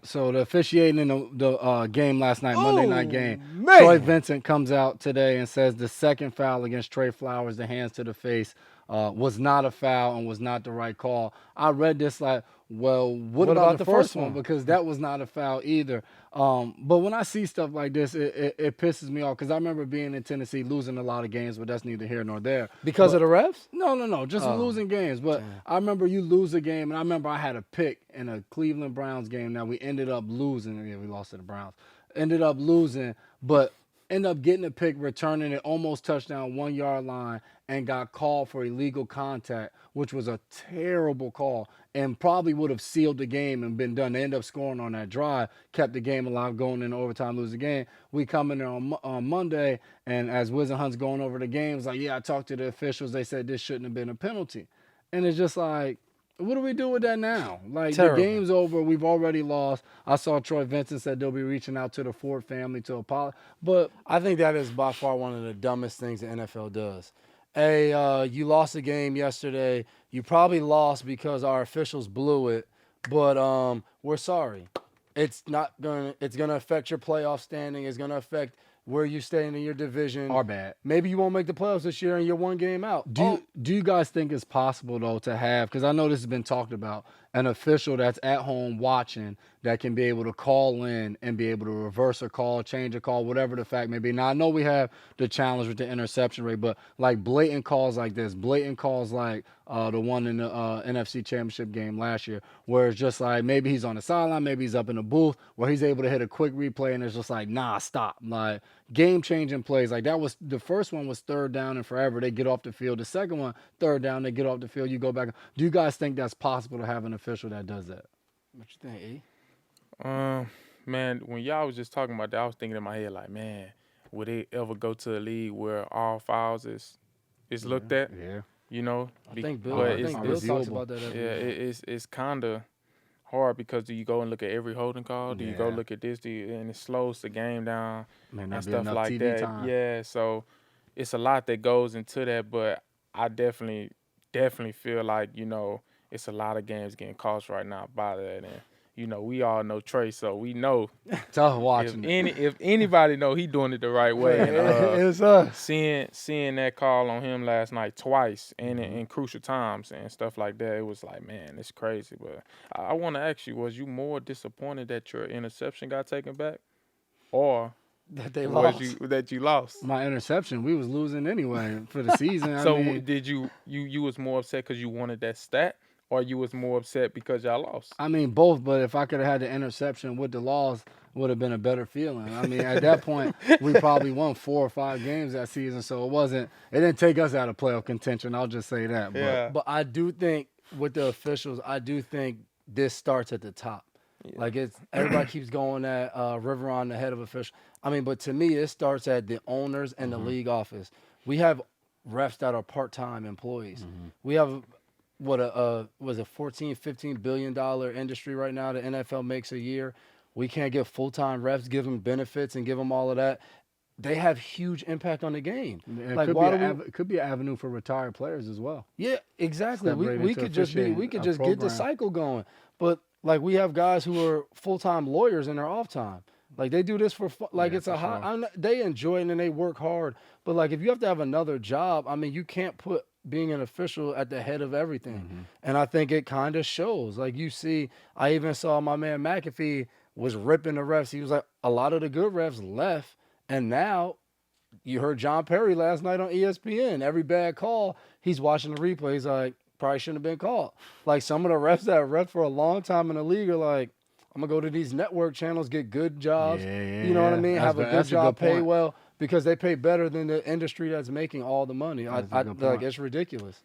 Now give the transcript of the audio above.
So the officiating in the game last night, Monday night game, Troy Man. Vincent comes out today and says the second foul against Trey Flowers, the hands to the face, was not a foul and was not the right call. I read this like, well, what What about about the the first first one? one? Because that was not a foul either. But when I see stuff like this, it pisses me off because I remember being in Tennessee losing a lot of games, but that's neither here nor there. Because But of the refs? no, just Oh, losing games. But damn. I remember you lose a game, and I remember I had a pick in a Cleveland Browns game. Now we ended up losing. Yeah, we lost to the Browns. Ended up losing, but ended up getting a pick, returning it almost touchdown 1 yard line, and got called for illegal contact, which was a terrible call and probably would have sealed the game and been done. They end up scoring on that drive, kept the game alive, going into overtime, lose the game. We come in there on Monday, and as Wiz and Hunt's going over the game, it's like, yeah, I talked to the officials. They said this shouldn't have been a penalty. And it's just like, what do we do with that now? Like, the Terrible. game's over. We've already lost. I saw Troy Vincent said they'll be reaching out to the Ford family to apologize. But I think that is by far one of the dumbest things the NFL does. Hey, you lost a game yesterday. You probably lost because our officials blew it, but we're sorry. It's gonna affect your playoff standing. It's gonna affect where you stay in your division. our bad. Maybe you won't make the playoffs this year and you're one game out. Do you guys think it's possible though to have, because I know this has been talked about, an official that's at home watching that can be able to call in and be able to reverse a call, change a call, whatever the fact may be. Now I know we have the challenge with the interception rate, but like blatant calls like this, blatant calls like the one in the NFC Championship game last year, where it's just like maybe he's on the sideline, maybe he's up in the booth, where he's able to hit a quick replay and it's just like, nah, stop. Like game changing plays. Like that was the first one was third down and forever. They get off the field. The second one, third down, they get off the field. You go back. Do you guys think that's possible to have an official that does that? What you think, E? Man, when y'all was just talking about that, I was thinking in my head like, man, would they ever go to a league where all fouls is looked at? Yeah. You know, I think Bill. but I it's, think Bill it's talks about that every yeah, year. it's kind of hard because do you go and look at every holding call? Do you go Yeah. look at this? And it slows the game down May and not be stuff enough like TV that. time. Yeah, so it's a lot that goes into that, but I definitely feel like, it's a lot of games getting cost right now by that. And, we all know Trey, so we know Tough if watching it. if anybody know he doing it the right way. And, It's us. seeing that call on him last night twice and in crucial times and stuff like that, it was like, man, it's crazy. But I want to ask you, was you more disappointed that your interception got taken back, or That they was lost. you lost? My interception, we was losing anyway for the season. So I mean, did you was more upset because you wanted that stat, or you was more upset because y'all lost? both, but if I could have had the interception with the loss, would have been a better feeling. I mean, at that point, we probably won 4 or 5 games that season, so it didn't take us out of playoff contention. I'll just say that. But Yeah. But I do think with the officials, I do think this starts at the top. Like everybody keeps going at Riveron, the head of official. But to me, it starts at the owners and the league office. We have refs that are part-time employees. We have was a 14-15 billion dollar industry right now the NFL makes a year. We can't get full-time refs, give them benefits and give them all of that. They have huge impact on the game. it Like could why be do we? it could be an avenue for retired players as well. Yeah, exactly. Step right We into could just be officiating we could a just get the program. cycle going. But like we have guys who are full-time lawyers in their off time. Like they do this for fun. Like Yeah, it's a for high. sure. They enjoy it and they work hard. But like if you have to have another job, you can't put being an official at the head of everything. And I think it kind of shows. Like you see, I even saw my man McAfee was ripping the refs. He was like, a lot of the good refs left, and now you heard John Perry last night on ESPN. Every bad call, he's watching the replay. He's like, probably shouldn't have been called. Like some of the refs that ref for a long time in the league are like, I'm gonna go to these network channels, get good jobs. Yeah, You know what I yeah. mean? Have a good That's a job, good pay point. well because they pay better than the industry that's making all the money. That's a good Like point. it's ridiculous.